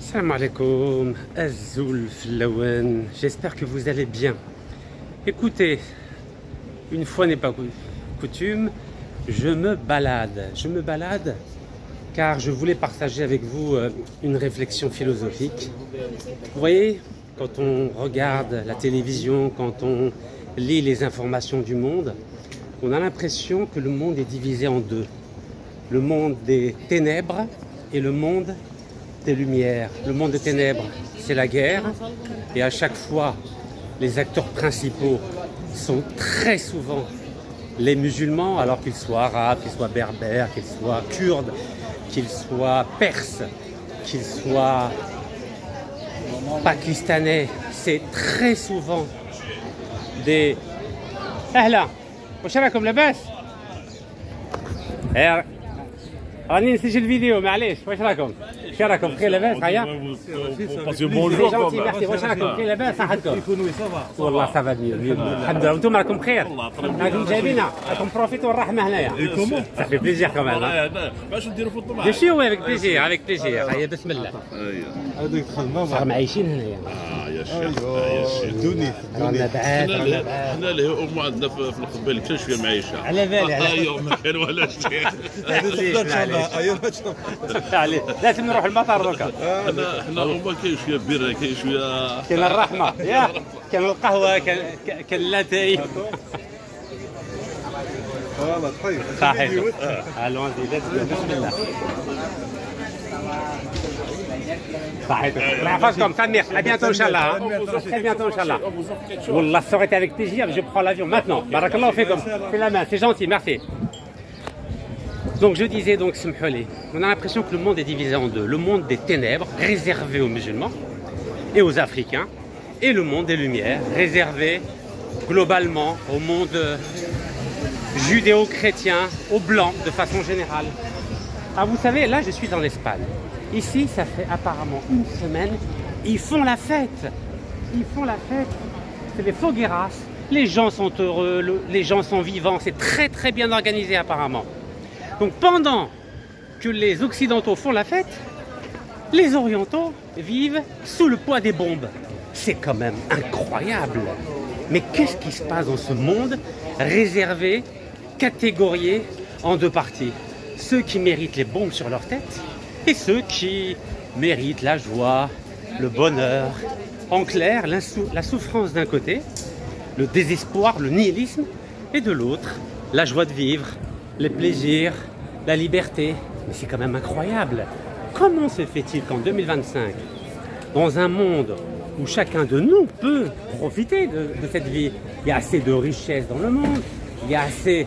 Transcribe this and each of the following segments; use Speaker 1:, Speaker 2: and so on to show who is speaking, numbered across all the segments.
Speaker 1: Salam alaikum, Azul Flawan, j'espère que vous allez bien. Écoutez, une fois n'est pas coutume, je me balade car je voulais partager avec vous une réflexion philosophique. Vous voyez, quand on regarde la télévision, quand on lit les informations du monde, on a l'impression que le monde est divisé en deux. Le monde des ténèbres et le monde des lumières. Le monde des ténèbres, c'est la guerre. Et à chaque fois, les acteurs principaux sont très souvent les musulmans, alors qu'ils soient arabes, qu'ils soient berbères, qu'ils soient kurdes, qu'ils soient perses, qu'ils soient pakistanais. C'est très souvent des... Ahla, وش راكم لاباس؟ راني نسجل فيديو معليش واش راكم؟ واش راكم بخير لاباس هيا؟ جونتي ميرسي واش راكم بخير لاباس صحتكم؟ والله صافا ميو الحمد لله وانتم راكم بخير؟ راكم جايبينا راكم بروفيتو الرحمه هنايا صافي بليزير كمان
Speaker 2: باش نديروا في الطبع
Speaker 1: ماشي هو افيك بليزير افيك بليزير هيا بسم الله
Speaker 3: هذيك الخدمه
Speaker 1: راهم عايشين هنايا
Speaker 2: يا شيخ
Speaker 3: دوني
Speaker 1: رانا بعاد
Speaker 2: حنا له أم عندنا في القبيل كل شويه معيشه
Speaker 1: على بالي
Speaker 2: ايوا ما كان ولا شيء
Speaker 1: لازم نروح المطار دوكا
Speaker 2: حنا أم كاين شويه بيره كاين شويه
Speaker 1: كاين الرحمه يا كاين القهوه كاين اللاتاي
Speaker 3: فوالا طيب
Speaker 1: صحيح الونزي بسم الله صحيح الله يحفظكم تنمير à bientôt inchallah très bientôt inchallah والله ça aurait été avec plaisir je prends l'avion maintenant barakallahu fikum fais la main c'est gentil merci. Donc je disais donc Smhouli, on a l'impression que le monde est divisé en deux, le monde des ténèbres réservé aux musulmans et aux africains et le monde des lumières réservé globalement au monde judéo-chrétien, aux blancs de façon générale. Ah vous savez, là je suis en Espagne. Ici, ça fait apparemment une semaine, ils font la fête. Ils font la fête. C'est les fogueras. Les gens sont heureux, les gens sont vivants. C'est très très bien organisé apparemment. Donc pendant que les Occidentaux font la fête, les Orientaux vivent sous le poids des bombes. C'est quand même incroyable. Mais qu'est-ce qui se passe dans ce monde réservé, catégorié en deux parties? Ceux qui méritent les bombes sur leur tête et ceux qui méritent la joie, le bonheur. En clair, la souffrance d'un côté, le désespoir, le nihilisme, et de l'autre, la joie de vivre, les plaisirs, la liberté. Mais c'est quand même incroyable. Comment se fait-il qu'en 2025, dans un monde où chacun de nous peut profiter de cette vie, il y a assez de richesses dans le monde, il y a assez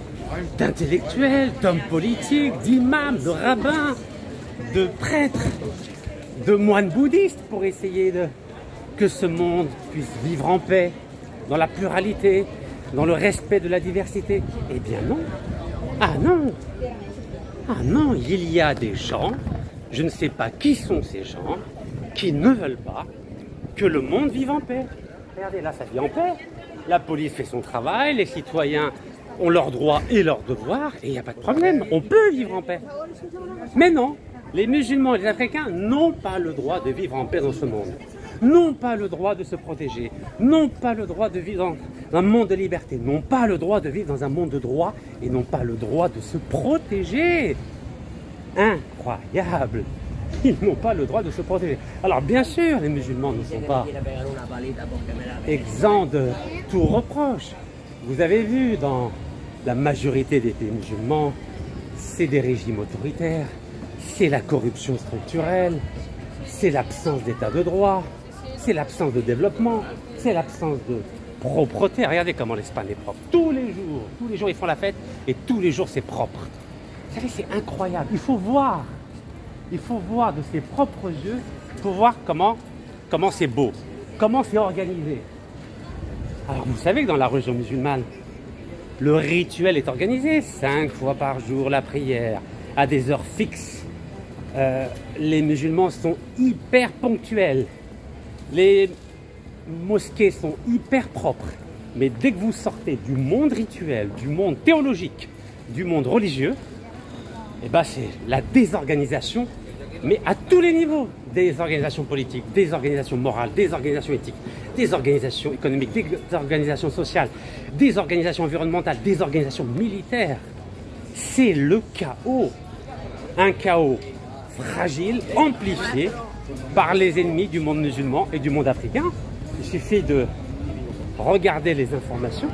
Speaker 1: d'intellectuels, d'hommes politiques, d'imams, de rabbins, de prêtres, de moines bouddhistes pour essayer que ce monde puisse vivre en paix, dans la pluralité, dans le respect de la diversité. Eh bien non. Ah non. Ah non, il y a des gens, je ne sais pas qui sont ces gens, qui ne veulent pas que le monde vive en paix. Regardez, là, ça vit en paix. La police fait son travail, les citoyens ont leurs droits et leurs devoirs, et il n'y a pas de problème, on peut vivre en paix. Mais non, les musulmans et les Africains n'ont pas le droit de vivre en paix dans ce monde, n'ont pas le droit de se protéger, n'ont pas le droit de vivre dans un monde de liberté, n'ont pas le droit de vivre dans un monde de droit, et n'ont pas le droit de se protéger. Incroyable! Ils n'ont pas le droit de se protéger. Alors bien sûr, les musulmans ne sont pas exempts de tout reproche. Vous avez vu, dans la majorité des pays musulmans, c'est des régimes autoritaires, c'est la corruption structurelle, c'est l'absence d'état de droit, c'est l'absence de développement, c'est l'absence de propreté. Regardez comment l'Espagne est propre. Tous les jours ils font la fête et tous les jours c'est propre. Vous savez, c'est incroyable. Il faut voir de ses propres yeux pour voir comment c'est beau, comment c'est organisé. Alors vous savez que dans la religion musulmane, le rituel est organisé 5 fois par jour, la prière, à des heures fixes. Les musulmans sont hyper ponctuels. Les mosquées sont hyper propres. Mais dès que vous sortez du monde rituel, du monde théologique, du monde religieux, eh ben c'est la désorganisation mais à tous les niveaux, des organisations politiques, des organisations morales, des organisations éthiques, des organisations économiques, des organisations sociales, des organisations environnementales, des organisations militaires. C'est le chaos, un chaos fragile, amplifié par les ennemis du monde musulman et du monde africain. Il suffit de regarder les informations,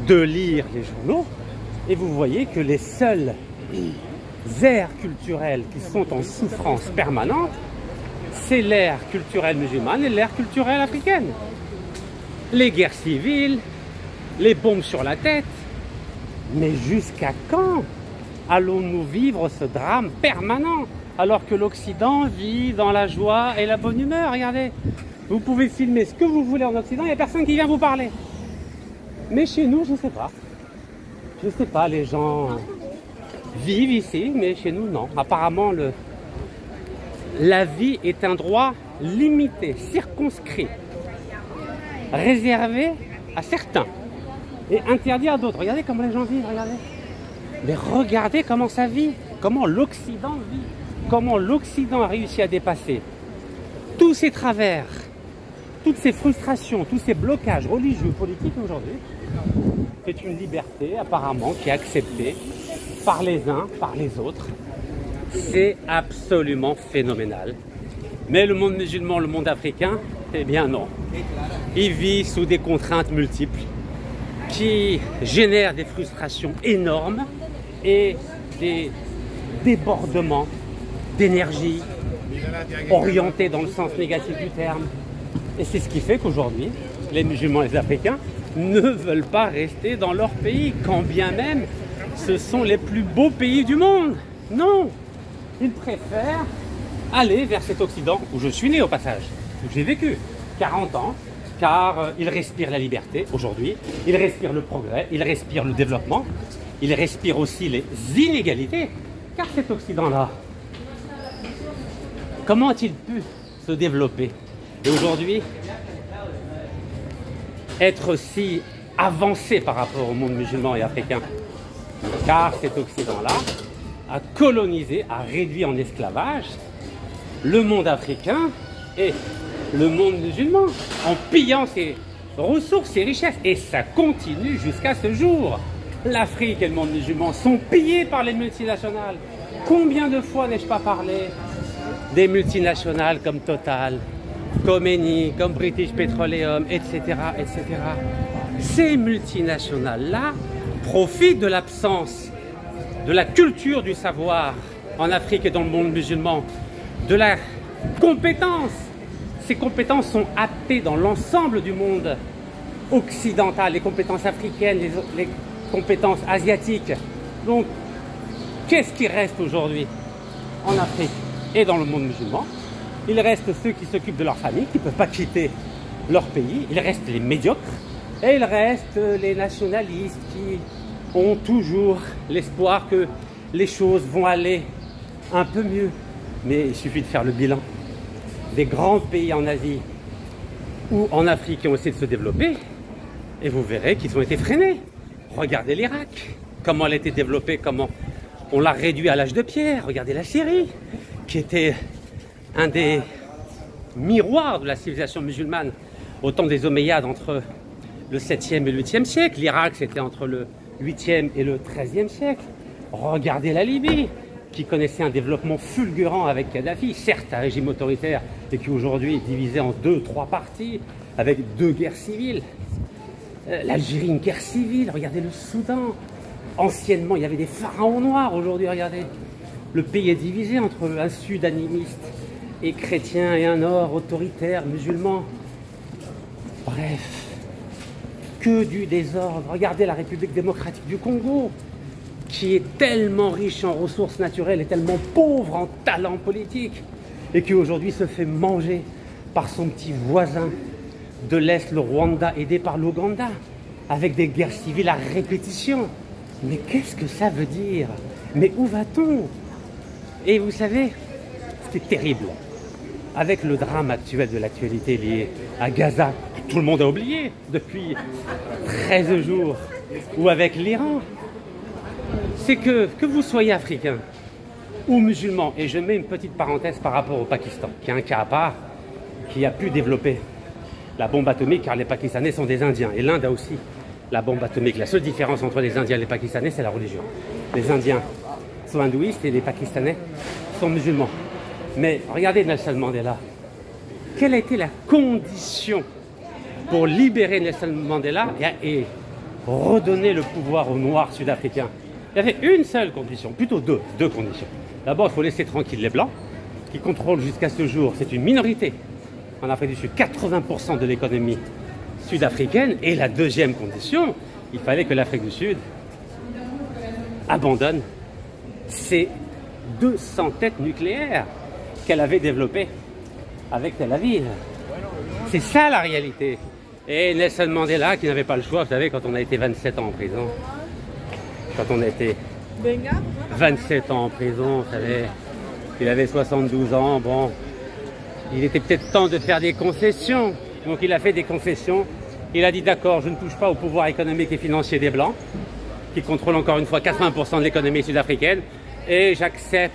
Speaker 1: de lire les journaux, et vous voyez que les seules aires culturelles qui sont en souffrance permanente, c'est l'ère culturelle musulmane et l'ère culturelle africaine. Les guerres civiles, les bombes sur la tête. Mais jusqu'à quand allons-nous vivre ce drame permanent alors que l'Occident vit dans la joie et la bonne humeur? Regardez, vous pouvez filmer ce que vous voulez en Occident, il n'y a personne qui vient vous parler. Mais chez nous, je ne sais pas. Je ne sais pas, les gens vivent ici, mais chez nous, non. Apparemment, la vie est un droit limité, circonscrit, réservé à certains et interdit à d'autres. Regardez comment les gens vivent, regardez. Mais regardez comment ça vit, comment l'Occident vit, comment l'Occident a réussi à dépasser tous ces travers, toutes ces frustrations, tous ces blocages religieux, politiques aujourd'hui. C'est une liberté apparemment qui est acceptée par les uns, par les autres. C'est absolument phénoménal. Mais le monde musulman, le monde africain, eh bien non. Il vit sous des contraintes multiples qui génèrent des frustrations énormes et des débordements d'énergie orientés dans le sens négatif du terme. Et c'est ce qui fait qu'aujourd'hui, les musulmans et les Africains ne veulent pas rester dans leur pays, quand bien même ce sont les plus beaux pays du monde. Non, ils préfèrent aller vers cet Occident où je suis né au passage, où j'ai vécu 40 ans, car ils respirent la liberté aujourd'hui, ils respirent le progrès, ils respirent le développement, ils respirent aussi les inégalités, car cet Occident-là, comment a-t-il pu se développer et aujourd'hui être si avancé par rapport au monde musulman et africain? Car cet Occident-là a colonisé, a réduit en esclavage le monde africain et le monde musulman en pillant ses ressources, ses richesses. Et ça continue jusqu'à ce jour. L'Afrique et le monde musulman sont pillés par les multinationales. Combien de fois n'ai-je pas parlé des multinationales comme Total, comme Eni, comme British Petroleum, etc., etc. Ces multinationales-là profitent de l'absence de la culture du savoir en Afrique et dans le monde musulman, de la compétence. Ces compétences sont happées dans l'ensemble du monde occidental, les compétences africaines, les compétences asiatiques. Donc, qu'est-ce qui reste aujourd'hui en Afrique et dans le monde musulman? Il reste ceux qui s'occupent de leur famille, qui ne peuvent pas quitter leur pays. Il reste les médiocres et il reste les nationalistes qui ont toujours l'espoir que les choses vont aller un peu mieux. Mais il suffit de faire le bilan des grands pays en Asie ou en Afrique qui ont essayé de se développer et vous verrez qu'ils ont été freinés. Regardez l'Irak, comment elle a été développée, comment on l'a réduit à l'âge de pierre. Regardez la Syrie, qui était un des miroirs de la civilisation musulmane au temps des Omeyyades entre le 7e et le 8e siècle. L'Irak, c'était entre le 8e et le 13e siècle. Regardez la Libye, qui connaissait un développement fulgurant avec Kadhafi, certes un régime autoritaire, et qui aujourd'hui est divisé en 2-3 parties, avec 2 guerres civiles. L'Algérie, une guerre civile, regardez le Soudan. Anciennement, il y avait des pharaons noirs, aujourd'hui, regardez. Le pays est divisé entre un sud animiste et chrétien et un nord autoritaire, musulman. Bref, que du désordre. Regardez la République démocratique du Congo, qui est tellement riche en ressources naturelles et tellement pauvre en talent politique, et qui aujourd'hui se fait manger par son petit voisin de l'Est, le Rwanda, aidé par l'Ouganda, avec des guerres civiles à répétition. Mais qu'est-ce que ça veut dire? Mais où va-t-on? Et vous savez, ce qui est terrible, avec le drame actuel de l'actualité lié à Gaza, que tout le monde a oublié depuis 13 jours, ou avec l'Iran, c'est que vous soyez africain, ou musulmans. Et je mets une petite parenthèse par rapport au Pakistan, qui est un cas à part, qui a pu développer la bombe atomique, car les Pakistanais sont des Indiens. Et l'Inde a aussi la bombe atomique. La seule différence entre les Indiens et les Pakistanais, c'est la religion. Les Indiens sont hindouistes et les Pakistanais sont musulmans. Mais regardez Nelson Mandela. Quelle a été la condition pour libérer Nelson Mandela et redonner le pouvoir aux Noirs sud-africains? Il y avait une seule condition, plutôt deux conditions. D'abord, il faut laisser tranquille les Blancs, qui contrôlent jusqu'à ce jour, c'est une minorité en Afrique du Sud, 80% de l'économie sud-africaine. Et la deuxième condition, il fallait que l'Afrique du Sud abandonne ses 200 têtes nucléaires qu'elle avait développées avec Tel Aviv. C'est ça la réalité. Et Nelson Mandela, qui n'avait pas le choix, vous savez, quand on a été 27 ans en prison, quand on a été 27 ans en prison, vous savez, il avait 72 ans, bon, il était peut-être temps de faire des concessions. Donc il a fait des concessions. Il a dit d'accord, je ne touche pas au pouvoir économique et financier des Blancs, qui contrôlent encore une fois 80% de l'économie sud-africaine, et j'accepte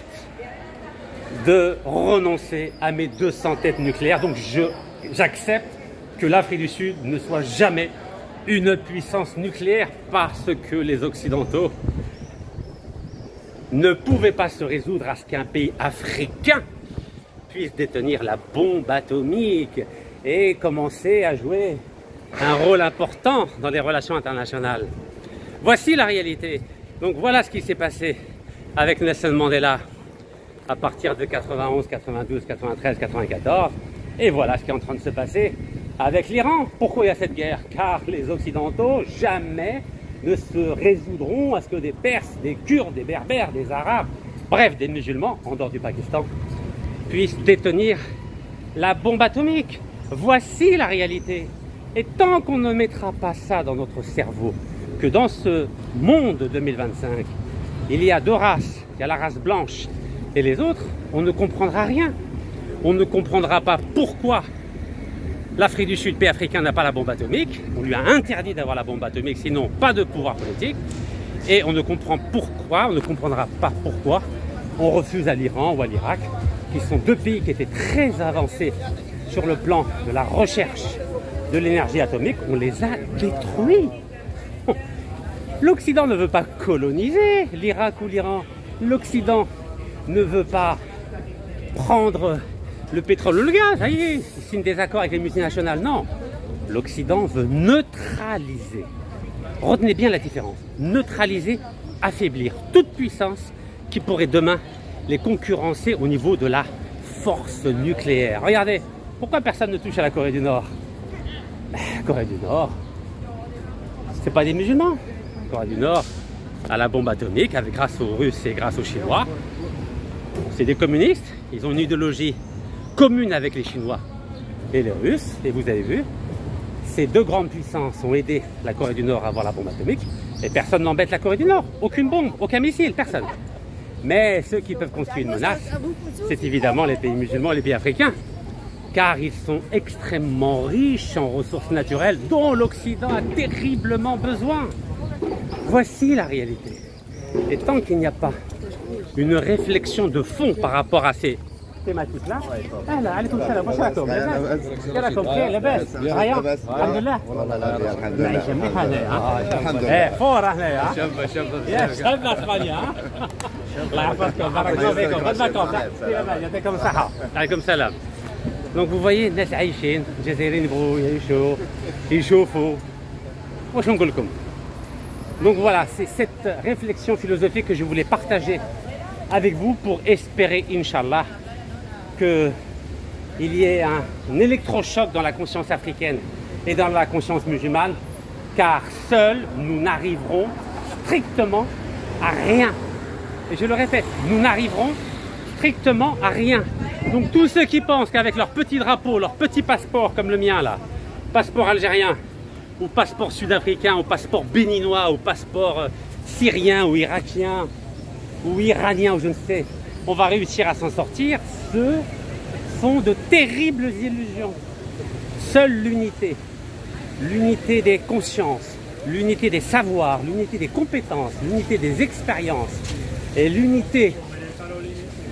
Speaker 1: de renoncer à mes 200 têtes nucléaires. Donc j'accepte que l'Afrique du Sud ne soit jamais une puissance nucléaire, parce que les Occidentaux ne pouvaient pas se résoudre à ce qu'un pays africain puisse détenir la bombe atomique et commencer à jouer un rôle important dans les relations internationales. Voici la réalité. Donc voilà ce qui s'est passé avec Nelson Mandela à partir de 91, 92, 93, 94. Et voilà ce qui est en train de se passer avec l'Iran. Pourquoi il y a cette guerre? Car les Occidentaux jamais ne se résoudront à ce que des Perses, des Kurdes, des Berbères, des Arabes, bref des musulmans, en dehors du Pakistan, puissent détenir la bombe atomique. Voici la réalité. Et tant qu'on ne mettra pas ça dans notre cerveau, que dans ce monde 2025, il y a deux races, il y a la race blanche et les autres, on ne comprendra rien. On ne comprendra pas pourquoi l'Afrique du Sud, pays africain, n'a pas la bombe atomique. On lui a interdit d'avoir la bombe atomique, sinon pas de pouvoir politique. Et on ne comprend pourquoi, on ne comprendra pas pourquoi on refuse à l'Iran ou à l'Irak, qui sont deux pays qui étaient très avancés sur le plan de la recherche de l'énergie atomique. On les a détruits. L'Occident ne veut pas coloniser l'Irak ou l'Iran. L'Occident ne veut pas prendre le pétrole ou le gaz. Ça y est, il signe des accords avec les multinationales. Non, l'Occident veut neutraliser. Retenez bien la différence. Neutraliser, affaiblir toute puissance qui pourrait demain les concurrencer au niveau de la force nucléaire. Regardez, pourquoi personne ne touche à la Corée du Nord? La Corée du Nord, c'est pas des musulmans. La Corée du Nord a la bombe atomique grâce aux Russes et grâce aux Chinois. C'est des communistes, ils ont une idéologie commune avec les Chinois et les Russes. Et vous avez vu, ces deux grandes puissances ont aidé la Corée du Nord à avoir la bombe atomique. Et personne n'embête la Corée du Nord. Aucune bombe, aucun missile, personne. Mais ceux qui peuvent constituer une menace, c'est évidemment les pays musulmans et les pays africains. Car ils sont extrêmement riches en ressources naturelles dont l'Occident a terriblement besoin. Voici la réalité. Et tant qu'il n'y a pas une réflexion de fond par rapport à ces thématiques-là, عليكم السلام واش راكم لاباس؟ راكم بخير لاباس؟ معايا؟ الحمد لله. المعيشة مليحة هنايا. الحمد لله. فور هنايا. شابة شابة اسبانيا. الله يحفظكم بارك الله فيكم. غد معكم. يعطيكم الصحة. عليكم السلام. Donc vous voyez الناس عايشين الجزائريين يبغوا يعيشوا يشوفوا واش نقول لكم. Donc voilà, c'est cette réflexion philosophique que je voulais partager avec vous pour espérer, Inch'Allah, qu'il y ait un électrochoc dans la conscience africaine et dans la conscience musulmane, car seuls nous n'arriverons strictement à rien. Et je le répète, nous n'arriverons strictement à rien. Donc tous ceux qui pensent qu'avec leur petit drapeau, leur petit passeport comme le mien là, passeport algérien, ou passeport sud-africain, ou passeport béninois, ou passeport syrien, ou irakien, ou iranien, ou je ne sais, on va réussir à s'en sortir, ce sont de terribles illusions. Seule l'unité, l'unité des consciences, l'unité des savoirs, l'unité des compétences, l'unité des expériences, et l'unité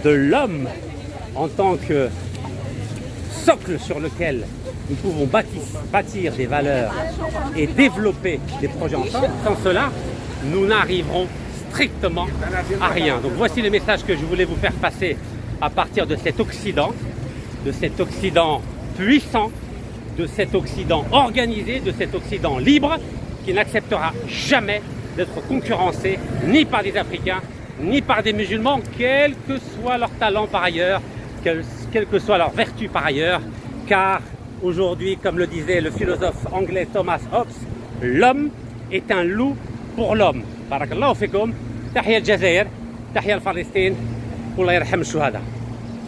Speaker 1: de l'homme en tant que socle sur lequel nous pouvons bâtir des valeurs et développer des projets ensemble. Sans cela, nous n'arriverons strictement à rien. Donc voici le message que je voulais vous faire passer à partir de cet Occident puissant, de cet Occident organisé, de cet Occident libre, qui n'acceptera jamais d'être concurrencé ni par des Africains, ni par des musulmans, quel que soit leur talent par ailleurs, quelle que soit leur vertu par ailleurs, car aujourd'hui, comme le disait le philosophe anglais Thomas Hobbes, l'homme est un loup pour l'homme. Barakallahu fikum, tahiyya al-Jazair, tahiyya al-Palestine, wallah yarham al-shuhada.